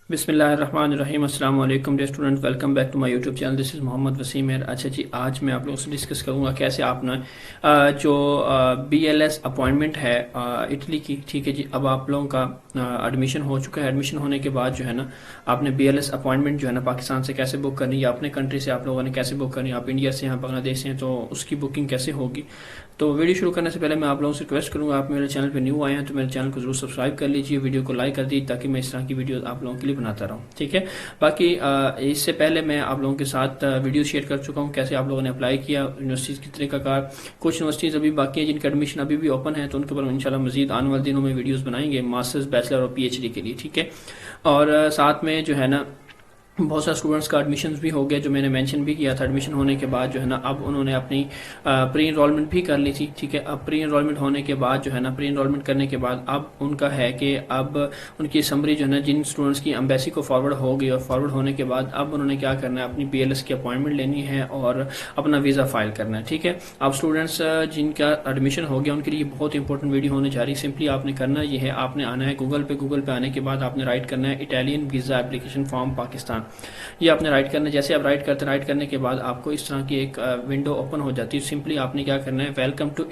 बिस्मिल्लाहिर्रहमानिर्रहीम अस्सलाम वालेकुम dear student, welcome back to my YouTube channel. This is Mohammad Wasim है। अच्छा जी, आज मैं आप लोगों से डिस्कस करूंगा कैसे आपने जो BLS अपॉइंटमेंट है इटली की, ठीक है जी। अब आप लोगों का एडमिशन हो चुका है। एडमिशन होने के बाद जो है ना, आपने BLS अपॉइंटमेंट जो है ना पाकिस्तान से कैसे बुक करनी है, या अपने कंट्री से आप लोगों ने कैसे बुक करनी है, आप इंडिया से यहाँ बांग्लादेश से हैं तो उसकी बुकिंग कैसे होगी। तो वीडियो शुरू करने से पहले मैं आप लोगों से रिक्वेस्ट करूंगा, आप मेरे चैनल पर न्यू आए हैं तो मेरे चैनल को जरूर सब्सक्राइब कर लीजिए, वीडियो को लाइक कर दीजिए ताकि मैं इस तरह की वीडियो आप लोगों के लिए बनाता रहूँ, ठीक है। बाकी इससे पहले मैं आप लोगों के साथ वीडियो शेयर कर चुका हूँ कैसे आप लोगों ने अप्लाई किया, यूनिवर्सिटीज़ की तरीकाकार। कुछ यूनिवर्सिटीज़ अभी बाकी हैं जिनका एडमिशन अभी भी ओपन है, तो उनके ऊपर इंशाल्लाह मजीद आने वाले दिनों में वीडियोस बनाएंगे मास्टर्स, बैचलर और PhD के लिए, ठीक है। और साथ में जो है ना, बहुत सारे स्टूडेंट्स का एडमिशन भी हो गया, जो मैंने मेंशन भी किया था। एडमिशन होने के बाद जो है ना, अब उन्होंने अपनी प्री इनरोलमेंट भी कर ली थी, ठीक है। अब प्री इनरोलमेंट होने के बाद जो है ना, प्री इनरोलमेंट करने के बाद अब उनका है कि अब उनकी समरी जो है ना, जिन स्टूडेंट्स की एम्बेसी को फॉरवर्ड हो गई, और फॉरवर्ड होने के बाद अब उन्होंने क्या करना है, अपनी BLS की अपॉइंटमेंट लेनी है और अपना वीज़ा फाइल करना है, ठीक है। अब स्टूडेंट्स जिनका एडमिशन हो गया उनके लिए बहुत इंपॉर्टेंट वीडियो होने जा रही है। सिंपली आपने करना ये है, आपने आना है गूगल पे आने के बाद आपने राइट करना है Italian visa application form Pakistan. ये आपने राइट करना है। जैसे आप राइट करने के बाद आपको इस तरह की एक विंडो ओपन हो जाती है। सिंपली आपने क्या करना है, वेलकम टू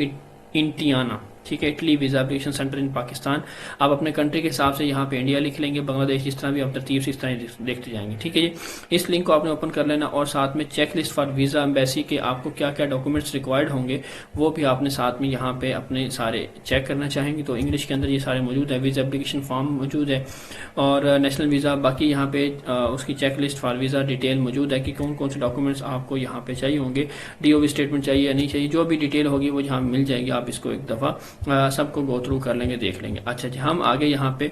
इंटियाना, ठीक है, इटली वीजा एप्लीकेशन सेंटर इन पाकिस्तान। आप अपने कंट्री के हिसाब से यहाँ पे इंडिया लिख लेंगे, बांग्लादेश, जिस तरह भी आप तरतीब से इस तरह देखते जाएंगे, ठीक है जी। इस लिंक को आपने ओपन कर लेना, और साथ में check list for visa embassy के आपको क्या क्या डॉक्यूमेंट्स रिक्वायर्ड होंगे वो भी आपने साथ में यहाँ पे अपने सारे चेक करना चाहेंगे। तो इंग्लिश के अंदर ये सारे मौजूद है, वीजा एप्लीकेशन फॉर्म मौजूद है और नेशनल वीज़ा, बाकी यहाँ पे उसकी check list for visa detail मौजूद है कि कौन कौन से डॉक्यूमेंट्स आपको यहाँ पे चाहिए होंगे, DOB स्टेटमेंट चाहिए या नहीं चाहिए, जो भी डिटेल होगी वो यहाँ मिल जाएगी। आप इसको एक दफ़ा सबको गो थ्रू कर लेंगे, देख लेंगे। अच्छा जी, हम आगे यहाँ पे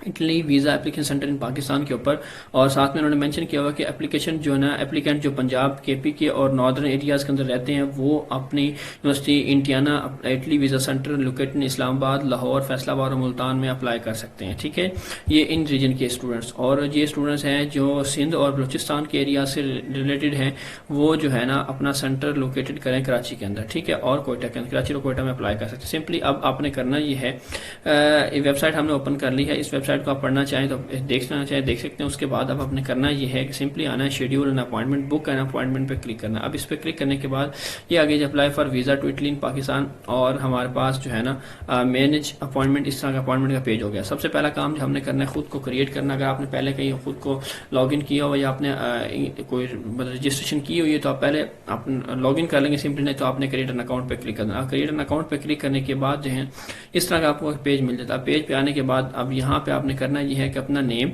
इटली वीज़ा एप्लीकेशन सेंटर इन पाकिस्तान के ऊपर, और साथ में उन्होंने मेंशन किया हुआ कि एप्लीकेशन जो है ना, एप्लीकेंट जो पंजाब, KP के और नॉर्दर्न एरियाज़ के अंदर रहते हैं वो अपनी यूनिवर्सिटी इंटियाना Italy visa centre located in Islamabad, Lahore, Faisalabad और मुल्तान में अप्लाई कर सकते हैं, ठीक है। ये इन रीजन के स्टूडेंट्स, और ये स्टूडेंट्स हैं जो सिंध और बलूचिस्तान के एरिया से रिलेटेड हैं, वो जो है ना अपना सेंटर लोकेटेड करें कराची के अंदर, ठीक है, और कोयटा के अंदर, कराची और कोयटा में अप्लाई कर सकते हैं। सिंपली अब आपने करना ये है, वेबसाइट हमने ओपन कर ली है, इस वेबसाइट को आप पढ़ना चाहें तो देखना चाहें देख सकते हैं। उसके बाद अब आपने करना ये है कि सिंपली आना है schedule an appointment, book an appointment पे क्लिक करना। अब इस पर क्लिक करने के बाद ये आगे apply for visa to Italy in Pakistan, और हमारे पास जो है ना मैनेज अपॉइंटमेंट, इस तरह का अपॉइंटमेंट का पेज हो गया। सबसे पहला काम जो हमने करना है, खुद को क्रिएट करना। अगर आपने पहले कहीं खुद को लॉग इन किया हो या आपने कोई रजिस्ट्रेशन की हुई है तो आप पहले आप लॉग इन कर लेंगे सिंपली, नहीं तो आपने क्रिएट एन अकाउंट पे क्लिक करना। क्रिएट एन अकाउंट पे क्लिक करने के बाद जो है इस तरह का आपको पेज मिल जाता है। पेज पे आने के बाद अब यहाँ पे आपने करना ये है कि अपना नेम,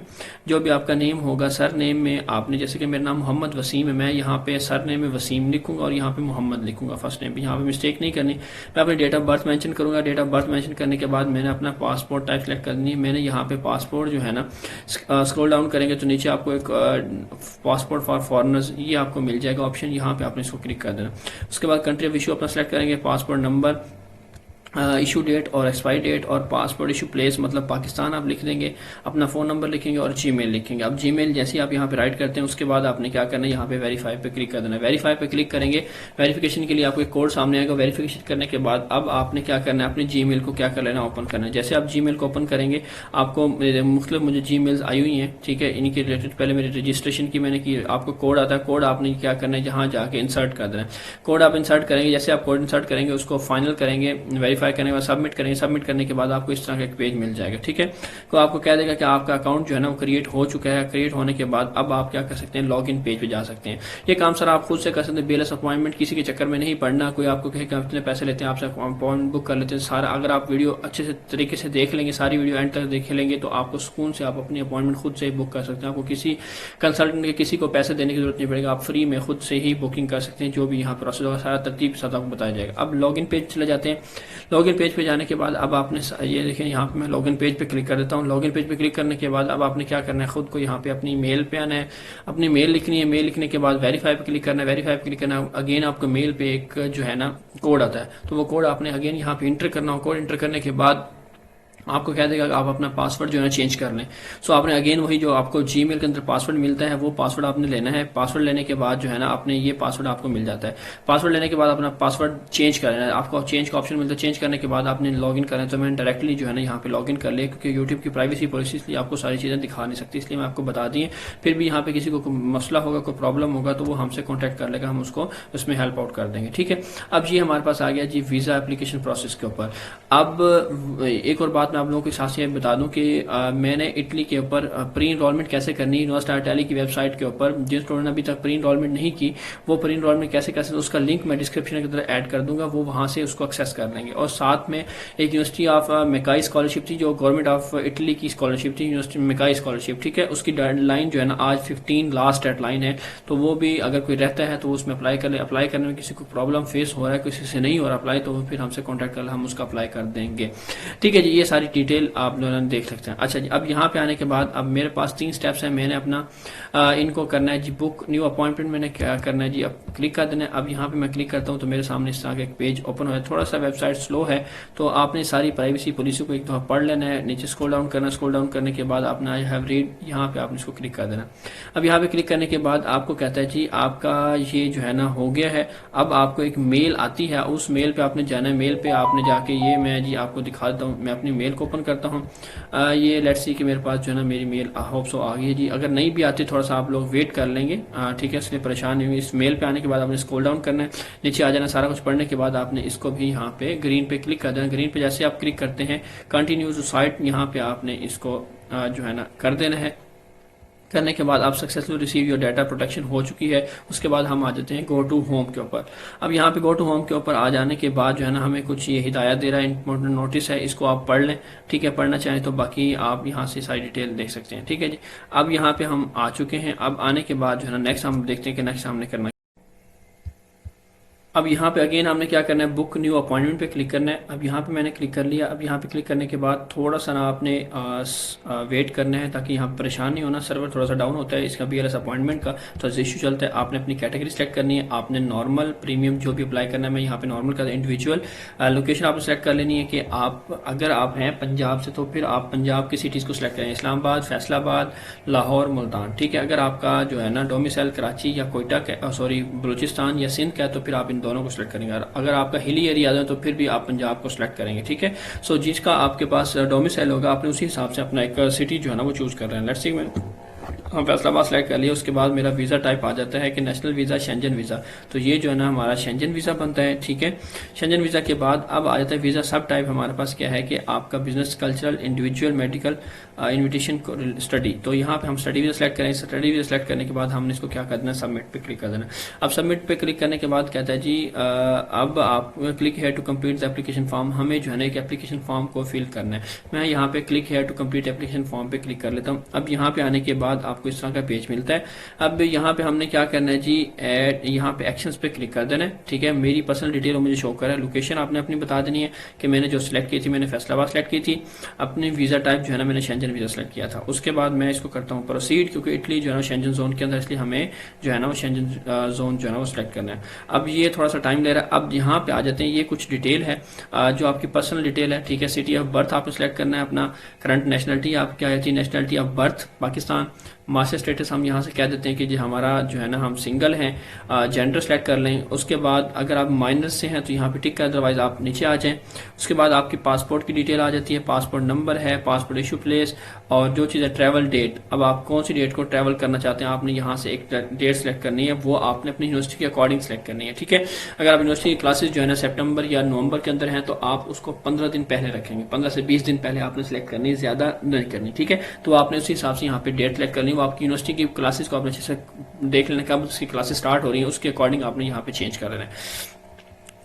जो भी आपका नेम होगा, सर नेम में आपने, जैसे कि मेरा नाम मोहम्मद वसीम है, मैं यहाँ पे सर नेम में वसीम लिखूंगा और यहाँ पे मोहम्मद लिखूंगा फर्स्ट नेम पे। यहाँ पे मिस्टेक नहीं करनी। मैं अपनी डेट ऑफ बर्थ मेंशन करूंगा। डेट ऑफ बर्थ मेंशन करने के बाद मैंने अपना पासपोर्ट टाइप सेलेक्ट करनी है। मैंने यहाँ पे पासपोर्ट जो है ना, स्क्रॉल डाउन करेंगे तो नीचे आपको एक पासपोर्ट फॉर फॉरनर्स ये आपको मिल जाएगा ऑप्शन, यहाँ पे आपने इसको क्लिक कर देना। उसके बाद कंट्री ऑफ इशू अपना सेलेक्ट करेंगे, पासपोर्ट नंबर, इशू डेट और एक्सपायरी डेट, और पासपोर्ट इशू प्लेस मतलब पाकिस्तान आप लिख देंगे, अपना फ़ोन नंबर लिखेंगे और जीमेल लिखेंगे। अब जीमेल जैसे ही आप यहाँ पे राइट करते हैं उसके बाद आपने क्या करना है, यहाँ पे वेरीफाई पे क्लिक कर देना है। वेरीफाई पे क्लिक करेंगे, वेरिफिकेशन के लिए आपको एक कोड सामने आएगा। वेरिफिकेशन करने के बाद अब आपने क्या करना है, अपने जीमेल को क्या कर लेना, ओपन करना है। जैसे आप जीमेल को ओपन करेंगे आपको मुख्तलिफ मुझे जीमेल्स आई हुई हैं, ठीक है, इनके रिलेटेड पहले मेरी रजिस्ट्रेशन की मैंने की, आपको कोड आता है, कोड आपने क्या करना है, जहाँ जाके इंसर्ट कर देना है। कोड आप इंसर्ट करेंगे, जैसे आप कोड इंसर्ट करेंगे उसको फाइनल करेंगे, वेरीफाई करने के बाद सबमिट करेंगे। सबमिट करने के बाद आपको इस तरह का एक पेज मिल जाएगा, ठीक है। तो आपको कह देगा कि आपका अकाउंट जो है ना वो क्रिएट हो चुका है। क्रिएट होने के बाद अब आप क्या कर सकते हैं, लॉग इन पेज पे जा सकते हैं। ये काम सर आप खुद से कर सकते हैं, BLS अपॉइंटमेंट किसी के चक्कर में नहीं पड़ना। कोई आपको कहे कि आप इतने पैसे लेते हैं, आपसे अपॉइंटमेंट बुक कर लेते हैं, सारा अगर आप वीडियो अच्छे से तरीके से देख लेंगे, सारी वीडियो एंड तक देख लेंगे तो आपको सुकून से आप अपनी अपॉइंटमेंट खुद से ही बुक कर सकते हैं। आपको किसी कंसल्टेंट के किसी को पैसे देने की जरूरत नहीं पड़ेगा, आप फ्री में खुद से ही बुकिंग कर सकते हैं। जो भी यहाँ प्रोसेस होगा सारा तरतीब साथ आपको बताया जाएगा। अब लॉग इन पेज चले जाते हैं। लॉग इन पेज पे जाने के बाद अब आपने ये देखें, यहाँ पे मैं लॉगिन पेज पे क्लिक कर देता हूँ। लॉगिन पेज पे क्लिक करने के बाद अब आपने क्या करना है, खुद को यहाँ पे अपनी मेल पे आना है, अपनी मेल लिखनी है। मेल लिखने के बाद वेरीफाई पे क्लिक करना है। वेरीफाई पे क्लिक करना है, अगेन आपको मेल पे एक जो है ना कोड आता है, तो वो कोड आपने अगेन यहाँ पे इंटर करना हो। कोड इंटर करने के बाद आपको कह देगा कि आप अपना पासवर्ड जो है ना चेंज कर लें। सो आपने अगेन वही जो आपको जीमेल के अंदर पासवर्ड मिलता है वो पासवर्ड आपने लेना है। पासवर्ड लेने के बाद जो है ना आपने ये पासवर्ड आपको मिल जाता है। पासवर्ड लेने के बाद अपना पासवर्ड चेंज करना है। आपको चेंज का ऑप्शन मिलता है। चेंज करने के बाद आपने लॉग इन करना है। तो मैंने डायरेक्टली जो है ना यहाँ पे लॉग इन कर लिया, क्योंकि यूट्यूब की प्राइवेसी पॉलिसी इसलिए आपको सारी चीज़ें दिखा नहीं सकती, इसलिए मैं आपको बता दी है। फिर भी यहाँ पे किसी को मसला होगा, कोई प्रॉब्लम होगा तो वो हमसे कॉन्टैक्ट कर लेगा, हम उसको उसमें हेल्प आउट कर देंगे। ठीक है, अब ये हमारे पास आ गया जी वीज़ा एप्लीकेशन प्रोसेस के ऊपर। अब एक और बात मैं आप लोगों के साथ बता दूं कि मैंने इटली के ऊपर प्री इनरोलमेंट कैसे करनी है यूनिवर्सिटी इटली की वेबसाइट के ऊपर। जिन स्टूडेंट ने अभी तक प्री इनरोलमेंट नहीं की वो प्री इनरोलमेंट कैसे कर सकते, उसका लिंक मैं डिस्क्रिप्शन के अंदर ऐड कर दूंगा, वो वहां से उसको एक्सेस कर लेंगे। और साथ में एक यूनिवर्सिटी ऑफ मेकाई स्कॉलरशिप थी जो गवर्नमेंट ऑफ इटली की स्कॉलरशिप थी, यूनिवर्सिटी मेकाई स्कॉलरशिप। ठीक है, उसकी डेडलाइन जो है ना आज 15 लास्ट डेडलाइन है, तो वो भी अगर कोई रहता है तो उसमें अप्लाई कर ले। अप्लाई करने में किसी को प्रॉब्लम फेस हो रहा है, किसी से नहीं हो रहा अप्लाई, तो फिर हमसे कॉन्टैक्ट कर, हम उसका अप्लाई कर देंगे। ठीक है जी, ये सारी डिटेल आप लोगों ने देख सकते हैं। अच्छा जी, अब यहाँ पे आने के बाद अब मेरे पास 3 स्टेप्स हैं। मैंने अपना इनको करना है जी बुक न्यू अपॉइंटमेंट, मैंने क्या करना है जी अब क्लिक कर देना है। अब यहाँ पे मैं क्लिक करता हूँ तो मेरे सामने इस तरह का एक पेज ओपन हो है। थोड़ा सा वेबसाइट स्लो है तो आपने सारी प्राइवेसी पॉलिसी को एक दफा पढ़ लेना है। नीचे स्क्रॉल डाउन करना, स्क्रॉल डाउन करने के बाद आपने आई हैव रीड यहाँ पे आपने इसको क्लिक कर देना। अब यहाँ पे क्लिक करने के बाद आपको कहता है जी आपका ये जो है ना हो गया है। अब आपको एक मेल आती है, उस मेल पे आपने जाना है। मेल पे आपने जाके ये मैं जी आपको दिखा देता हूँ, मैं अपनी मेल को ओपन करता हूँ। ये लेट्स सी कि मेरे पास जो है ना मेरी मेल होप सो आ गई है जी। अगर नहीं भी आती थोड़ा सा आप लोग वेट कर लेंगे, ठीक है, इसलिए परेशान नहीं हुई। इस मेल पे आने के बाद आपने स्क्रॉल डाउन करना है, नीचे आ जाना। सारा कुछ पढ़ने के बाद आपने इसको भी यहाँ पे ग्रीन पे क्लिक कर देना। ग्रीन पे जैसे आप क्लिक करते हैं कंटिन्यू टू साइट, यहाँ पे आपने इसको जो है ना कर देना है। करने के बाद आप successful receive your data protection हो चुकी है। उसके बाद हम आ जाते हैं गो टू होम के ऊपर। अब यहाँ पे गो टू होम के ऊपर आ जाने के बाद जो है ना हमें कुछ ये हिदायत दे रहा है, इंपॉर्टेंट नोटिस है, इसको आप पढ़ लें। ठीक है, पढ़ना चाहें तो बाकी आप यहाँ से सारी डिटेल देख सकते हैं। ठीक है जी, अब यहाँ पे हम आ चुके हैं। अब आने के बाद जो है ना नेक्स्ट हम देखते हैं कि नेक्स्ट हमने करना। अब यहाँ पे अगेन हमने क्या करना है, बुक न्यू अपॉइंटमेंट पे क्लिक करना है। अब यहाँ पे मैंने क्लिक कर लिया। अब यहाँ पे क्लिक करने के बाद थोड़ा सा ना आपने वेट करना है ताकि यहाँ परेशान नहीं होना। सर्वर थोड़ा सा डाउन होता है इसका BLS अपॉइंटमेंट का, तो इशू चलता है। आपने अपनी कैटेगरी सेलेक्ट करनी है, आपने नॉर्मल प्रीमियम जो भी अप्लाई करना है, मैं यहाँ पे नॉर्मल का इंडिविजुअल। लोकेशन आपने सेलेक्ट कर लेनी है कि आप अगर आप हैं पंजाब से तो फिर आप पंजाब की सिटीज़ को सिलेक्ट करें, इस्लामाबाद, फैसलाबाद, लाहौर, मुल्तान। ठीक है, अगर आपका जो है ना डोमिसाइल कराची या कोयटा सॉरी बलूचिस्तान या सिंध का है तो फिर आप दोनों को सिलेक्ट करेंगे। अगर आपका हिली एरिया है तो फिर भी आप पंजाब को सिलेक्ट करेंगे। ठीक है, सो जिसका आपके पास डोमिसाइल होगा आपने उसी हिसाब से अपना एक सिटी जो है ना वो चूज कर रहे हैं। लेट्स सी मैं हम फैसलाबाद सेलेक्ट कर लिया। उसके बाद मेरा वीज़ा टाइप आ जाता है कि नेशनल वीज़ा, शेंजन वीज़ा। तो ये जो है ना हमारा शेंजन वीज़ा बनता है। ठीक है, शेंजन वीज़ा के बाद अब आ जाता है वीज़ा सब टाइप। हमारे पास क्या है कि आपका business, cultural, individual, medical, invitation, study. तो यहाँ पे हम स्टडी वीज़ा सेलेक्ट करें। स्टडी वीज़ा सेलेक्ट करने के बाद हमने इसको क्या करना है, सबमिट पे क्लिक कर देना। अब सबमिट पे क्लिक करने के बाद कहता है जी अब आप क्लिक है to complete the application form. हमें जो है ना एक एप्लीकेशन फॉर्म को फिल करना है। मैं यहाँ पे क्लिक है टू कंप्लीट एप्लीकेशन फॉर्म पे क्लिक कर लेता हूँ। अब यहाँ पे आने के बाद आपको इस तरह का पेज मिलता है। अब यहाँ पे हमने क्या करना है जी, ऐड यहाँ पे एक्शंस पे क्लिक कर देना है। ठीक है, मेरी पर्सनल डिटेल मुझे शो कर रहा है। लोकेशन आपने अपनी बता देनी है कि मैंने जो सिलेक्ट की थी, मैंने फैसलाबाद सेलेक्ट की थी। अपनी वीज़ा टाइप जो है ना मैंने शेंजन वीज़ा सेलेक्ट किया था। उसके बाद मैं इसको करता हूँ प्रोसीड, क्योंकि इटली जो है ना शेंजन जोन के अंदर, इसलिए हमें जो है ना वो शेंजन जोन जो है ना वो सिलेक्ट करना है। अब ये थोड़ा सा टाइम ले रहा है। अब यहाँ पे आ जाते हैं, ये कुछ डिटेल है जो आपकी पर्सनल डिटेल है। ठीक है, सिटी ऑफ बर्थ आपको सिलेक्ट करना है, अपना करंट नेशनलिटी आप क्या है, nationality of birth Pakistan, master status हम यहाँ से कह देते हैं कि जी हमारा जो है ना हम सिंगल हैं। जेंडर सेलेक्ट कर लें। उसके बाद अगर आप माइनस से हैं तो यहाँ पे टिक कर, अदरवाइज आप नीचे आ जाएं। उसके बाद आपकी पासपोर्ट की डिटेल आ जाती है, पासपोर्ट नंबर है, पासपोर्ट इशू प्लेस, और जो चीज़ है ट्रैवल डेट। अब आप कौन सी डेट को ट्रैवल करना चाहते हैं, आपने यहाँ से एक डेट सेलेक्ट करनी है, वो आपने अपनी यूनिवर्सिटी के अकॉर्डिंग सेलेक्ट करनी है। ठीक है, अगर आप यूनिवर्सिटी की क्लासेस जो है ना सितंबर या नवंबर के अंदर हैं तो आप उसको 15 दिन पहले रखेंगे, 15 से 20 दिन पहले आपने सेलेक्ट करनी है, ज्यादा नहीं करनी। ठीक है, तो आपने उसी हिसाब से यहाँ पे डेट सेलेक्ट करनी है। वो आपकी यूनिवर्सिटी की क्लासेस को आपने अच्छे से देख लेना, कब उसकी क्लासेस स्टार्ट हो रही है, उसके अकॉर्डिंग आपने यहाँ पे चेंज कर लेना है।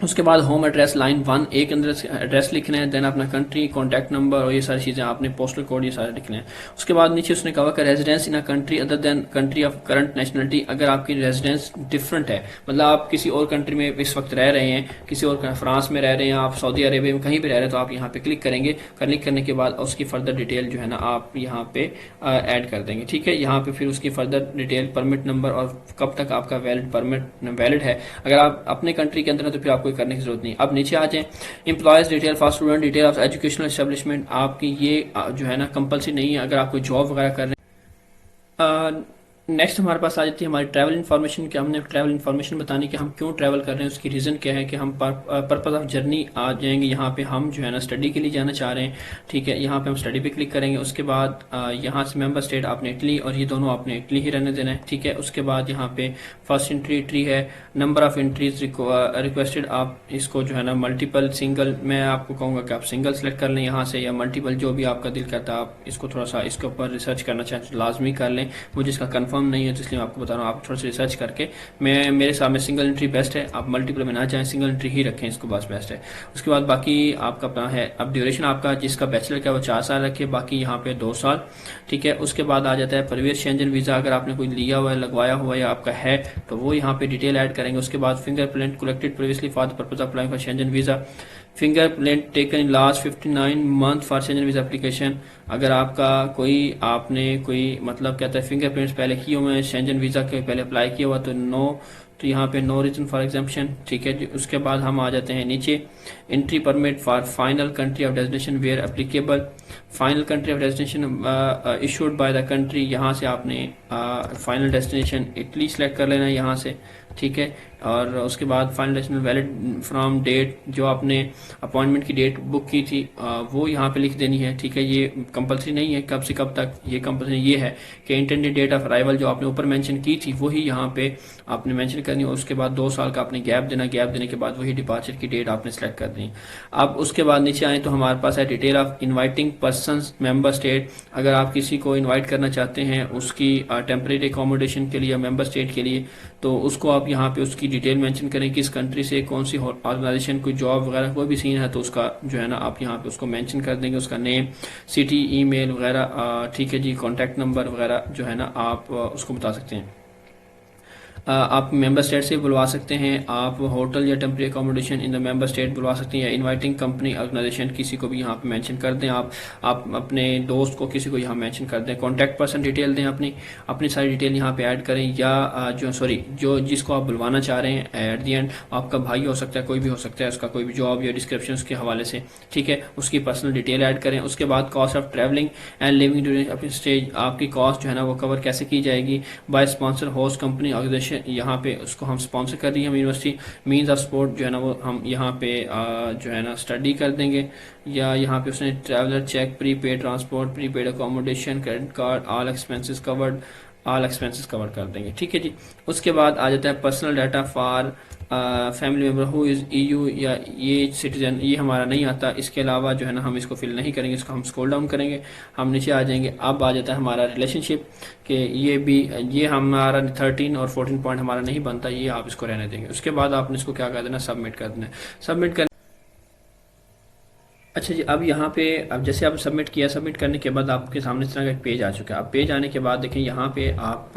उसके बाद होम एड्रेस लाइन 1 एक अंदर एड्रेस लिखना है, देन अपना कंट्री, कॉन्टैक्ट नंबर और ये सारी चीज़ें आपने, पोस्टल कोड, ये सारे लिखने हैं। उसके बाद नीचे उसने कहा कि residence in a country other than country of current nationality. अगर आपकी रेजिडेंस डिफरेंट है, मतलब आप किसी और कंट्री में इस वक्त रह रहे हैं, किसी और फ्रांस में रह रहे हैं, आप सऊदी अरेबिया में कहीं भी रह रहे हैं, तो आप यहाँ पे क्लिक करेंगे। क्लिक करने के बाद उसकी फर्दर डिटेल जो है ना आप यहाँ पे ऐड कर देंगे। ठीक है, यहाँ पे फिर उसकी फर्दर डिटेल, परमिट नंबर और कब तक आपका वैलिड परमिट वैलिड है। अगर आप अपने कंट्री के अंदर है तो फिर आपको आपको करने की जरूरत नहीं। अब नीचे आ जाए, employees detail for student, detail of educational establishment, आपकी ये जो है ना कंपलसरी नहीं है अगर आप कोई जॉब वगैरह कर रहे हैं। नेक्स्ट हमारे पास आ जाती है हमारी ट्रैवल इन्फॉर्मेशन, कि हमने ट्रैवल इन्फॉर्मेशन बतानी कि हम क्यों ट्रैवल कर रहे हैं, उसकी रीज़न क्या है, कि हम पर्पज़ ऑफ जर्नी आ जाएंगे। यहाँ पे हम जो है ना स्टडी के लिए जाना चाह रहे हैं, ठीक है। यहाँ पे हम स्टडी पे क्लिक करेंगे। उसके बाद यहाँ से मेंबर स्टेट आपने इटली, और ये दोनों आपने इटली ही रहने देना है, ठीक है। उसके बाद यहाँ पे फर्स्ट एंट्री है, नंबर ऑफ एंट्रीज रिक्वेस्टेड, आप इसको जो है ना मल्टीपल सिंगल, मैं आपको कहूँगा कि आप सिंगल सेलेक्ट कर लें यहाँ से, या मल्टीपल, जो भी आपका दिल करता है। आप इसको थोड़ा सा इसके ऊपर रिसर्च करना चाहें तो लाजमी कर लें, मुझे इसका कंफर्म नहीं है तो इसलिए मैं आपको बता रहा हूँ। आप थोड़ा सा रिसर्च करके, मेरे सामने सिंगल एंट्री बेस्ट है, आप मल्टीपल में ना जाएं, सिंगल एंट्री ही रखें, इसको बस बेस्ट है। उसके बाद बाकी आपका अपना है, अब ड्यूरेशन आपका जिसका बैचलर का वो 4 साल रखे, बाकी यहाँ पे 2 साल, ठीक है। उसके बाद आ जाता है प्रीवियस शेंजन वीज़ा, अगर आपने कोई लिया हुआ है, लगवाया हुआ या आपका है तो वो यहाँ पे डिटेल ऐड करेंगे। उसके बाद fingerprint collected previously for the purpose of applying for Shenzhen visa, fingerprint taken in last 59 month for Shenzhen visa application, अगर आपका आपने कोई मतलब कहता है फिंगरप्रिंट्स पहले किए हुए हैं, शेंजन वीज़ा के पहले अप्लाई किया हुआ, तो नो, तो यहाँ पे नो रीजन फॉर एग्जाम्पशन, ठीक है। उसके बाद हम आ जाते हैं नीचे, entry permit for final country of destination where applicable, final country of destination issued by the country, यहाँ से आपने फाइनल डेस्टिनेशन इटली सेलेक्ट कर लेना है यहाँ से, ठीक है। और उसके बाद final destination valid from date, जो आपने अपॉइंटमेंट की डेट बुक की थी वो यहाँ पे लिख देनी है, ठीक है। ये कंपलसरी नहीं है कब से कब तक, ये कंपलसरी ये है कि इंटेंडेड डेट ऑफ अराइवल जो आपने ऊपर मेंशन की थी वही यहाँ पे आपने मेंशन करनी है। उसके बाद 2 साल का आपने गैप देना, गैप देने के बाद वही डिपार्चर की डेट आपने सेलेक्ट कर दी। अब उसके बाद नीचे आए तो हमारे पास है detail of inviting person member state, अगर आप किसी को इन्वाइट करना चाहते हैं उसकी टेम्परेरी अकोमोडेशन के लिए, मेंबर स्टेट के लिए, तो उसको आप यहाँ पे उसकी डिटेल मेंशन करें, किस कंट्री से, कौन सी ऑर्गेनाइजेशन, कोई जॉब वगैरह कोई भी सीन है तो उसका जो है ना आप यहाँ पे उसको मेंशन कर देंगे, उसका नेम, सिटी, ईमेल वगैरह, ठीक है जी, कॉन्टैक्ट नंबर वगैरह जो है ना आप उसको बता सकते हैं। आप मेंबर स्टेट से बुलवा सकते हैं, आप होटल या temporary accommodation in the member state बुलवा सकते हैं, या इनवाइटिंग कंपनी ऑर्गेनाइजेशन किसी को भी यहाँ पे मेंशन कर दें, आप अपने दोस्त को किसी को यहाँ मेंशन कर दें, कॉन्टैक्ट पर्सन डिटेल दें, अपनी सारी डिटेल यहाँ पे ऐड करें, या जो जिसको आप बुलवाना चाह रहे हैं एट दी एंड आपका भाई हो सकता है, कोई भी हो सकता है, उसका कोई भी जॉब या डिस्क्रिप्शन उसके हवाले से, ठीक है, उसकी पर्सनल डिटेल ऐड करें। उसके बाद cost of travelling and living during अपनी स्टेज, आपकी कॉस्ट जो है ना वो कवर कैसे की जाएगी by sponsor host company organisation, यहाँ पे उसको हम स्पॉन्सर कर रही है हम यूनिवर्सिटी, मीन्स ऑफ सपोर्ट जो है ना वो हम यहाँ पे जो है ना स्टडी कर देंगे, या यहाँ पे उसने traveller cheque, prepaid transport, prepaid accommodation, credit card, all expenses cover कर देंगे, ठीक है जी। उसके बाद आ जाता है personal data for family member who is EU या ये सिटीजन, ये हमारा नहीं आता, इसके अलावा जो है ना हम इसको फिल नहीं करेंगे, इसको हम स्क्रॉल डाउन करेंगे, हम नीचे आ जाएंगे। अब आ जाता है हमारा रिलेशनशिप, कि ये हमारा 13 और 14 पॉइंट हमारा नहीं बनता, ये आप इसको रहने देंगे। उसके बाद आपने इसको क्या कर देना, सबमिट कर देना, सबमिट कर। अच्छा जी, अब यहाँ पे अब जैसे आप सबमिट किया, सबमिट करने के बाद आपके सामने इस तरह का एक पेज आ चुका है। अब पेज आने के बाद देखें यहाँ पे आप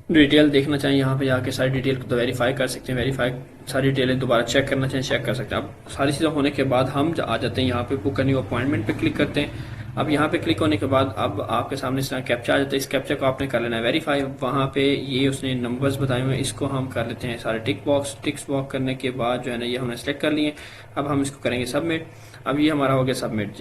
डिटेल देखना चाहें, यहाँ पे जाके सारी डिटेल को तो वेरीफाई कर सकते हैं, वेरीफाई सारी डिटेलें दोबारा चेक करना चाहें चेक कर सकते हैं। अब सारी चीज़ें होने के बाद हम आ जाते हैं यहाँ पे बुक करनी अपॉइंटमेंट पे क्लिक करते हैं। अब यहाँ पे क्लिक होने के बाद अब आपके सामने इस तरह कैप्चा आ जाता है, इस कैप्चा को आपने कर लेना है वेरीफाई। वहाँ पे ये उसने नंबर्स बताए हुए हैं, इसको हम कर लेते हैं सारे टिक्स बॉक्स करने के बाद जो है ना ये हमने सेलेक्ट कर लिए। अब हम इसको करेंगे सबमिट। अब ये हमारा हो गया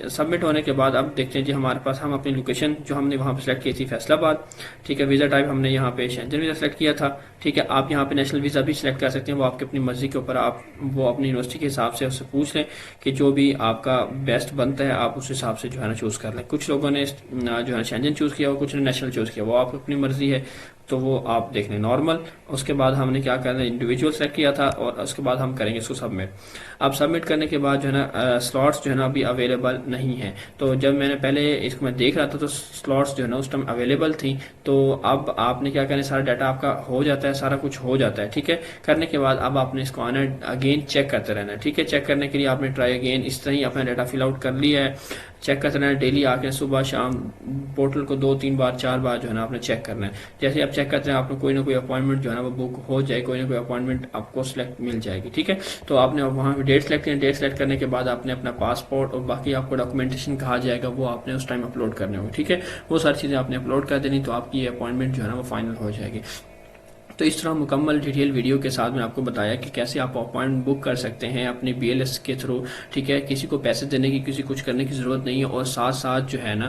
सबमिट होने के बाद अब देखते हैं जी हमारे पास, हम अपनी लोकेशन जो हमने वहाँ पे सेलेक्ट की थी फैसलाबाद, ठीक है। वीज़ा टाइप हमने यहाँ पे शेंजन वीज़ा सेलेक्ट किया था, ठीक है। आप यहाँ पे नेशनल वीज़ा भी सिलेक्ट कर सकते हैं, वो आपकी अपनी मर्जी के ऊपर, आप वो अपनी यूनिवर्सिटी के हिसाब से उससे पूछ लें कि जो भी आपका बेस्ट बनता है आप उस हिसाब से जो है ना चूज़ कर लें। कुछ लोगों ने जो है शेंजन चूज़ किया, कुछ ने नेशनल चूज़ किया, वो आपकी अपनी मर्जी है, तो वो आप देख लें नॉर्मल। उसके बाद हमने क्या करना है, इंडिविजुअल सेलेक्ट किया था, और उसके बाद हम करेंगे इसको सबमिट। अब सबमिट करने के बाद जो है ना स्लॉट्स जो है ना अभी अवेलेबल नहीं है, तो जब मैंने पहले इसको मैं देख रहा था तो स्लॉट्स जो है ना उस टाइम अवेलेबल थी। तो अब आपने क्या करना है, सारा डाटा आपका हो जाता है, सारा कुछ हो जाता है, ठीक है। करने के बाद अब आपने इसको आना अगेन चेक करते रहना है, ठीक है। चेक करने के लिए आपने ट्राई अगेन, इस तरह ही अपना डाटा फिल आउट कर लिया है, चेक करते रहना है डेली आके, सुबह शाम पोर्टल को 2-3 बार 4 बार जो है ना आपने चेक करना है। जैसे आप चेक करते हैं आपको कोई ना कोई अपॉइंटमेंट जो है ना वो बुक हो जाए, कोई ना कोई अपॉइंटमेंट आपको सिलेक्ट मिल जाएगी, ठीक है। तो आपने वहाँ पे डेट सेलेक्ट करनी, डेट सेलेक्ट करने के बाद आपने अपना पासपोर्ट और बाकी आपको डॉक्यूमेंटेशन कहा जाएगा वो आपने उस टाइम अपलोड करने होंगे, ठीक है। वो सारी चीज़ें आपने अपलोड कर देनी, तो आपकी ये अपॉइंटमेंट जो है ना वो फाइनल हो जाएगी। तो इस तरह मुकम्मल डिटेल वीडियो के साथ मैं आपको बताया कि कैसे आप अपॉइंटमेंट बुक कर सकते हैं अपने बीएलएस के थ्रू। ठीक है, किसी को पैसे देने की, किसी कुछ करने की ज़रूरत नहीं है। और साथ साथ जो है ना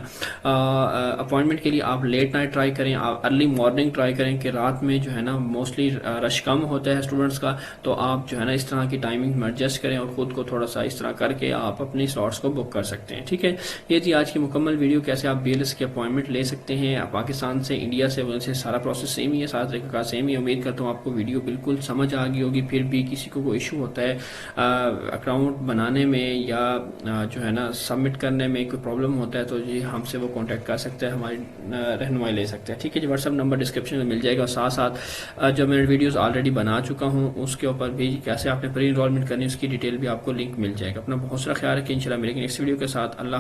अपॉइंटमेंट के लिए आप लेट नाइट ट्राई करें, आप अर्ली मॉर्निंग ट्राई करें कि रात में जो है ना मोस्टली रश कम होता है स्टूडेंट्स का। तो आप जो है ना इस तरह की टाइमिंग में एडजस्ट करें और ख़ुद को थोड़ा सा इस तरह करके आप अपनी स्लॉट्स को बुक कर सकते हैं। ठीक है, ये थी आज की मुकम्मल वीडियो, कैसे आप बीएलएस की अपॉइंटमेंट ले सकते हैं। पाकिस्तान से, इंडिया से, वैसे सारा प्रोसेस सेम ही है, सारा तरीका का सेम ही। उम्मीद करता हूँ आपको वीडियो बिल्कुल समझ आ गई होगी। फिर भी किसी को कोई इशू होता है अकाउंट बनाने में या जो है ना सबमिट करने में कोई प्रॉब्लम होता है तो जी हमसे वो कांटेक्ट कर सकते हैं, हमारी रहनुमाई ले सकते हैं। ठीक है जी, व्हाट्सअप नंबर डिस्क्रिप्शन में मिल जाएगा। और साथ साथ जो मैंने वीडियोस ऑलरेडी बना चुका हूँ उसके ऊपर भी कैसे आपने प्री इनरोलमेंट करनी है उसकी डिटेल भी आपको लिंक मिल जाएगा। अपना बहुत सारा ख्याल रखिए, इंशाल्लाह मिलेंगे नेक्स्ट वीडियो के साथ। अल्लाह।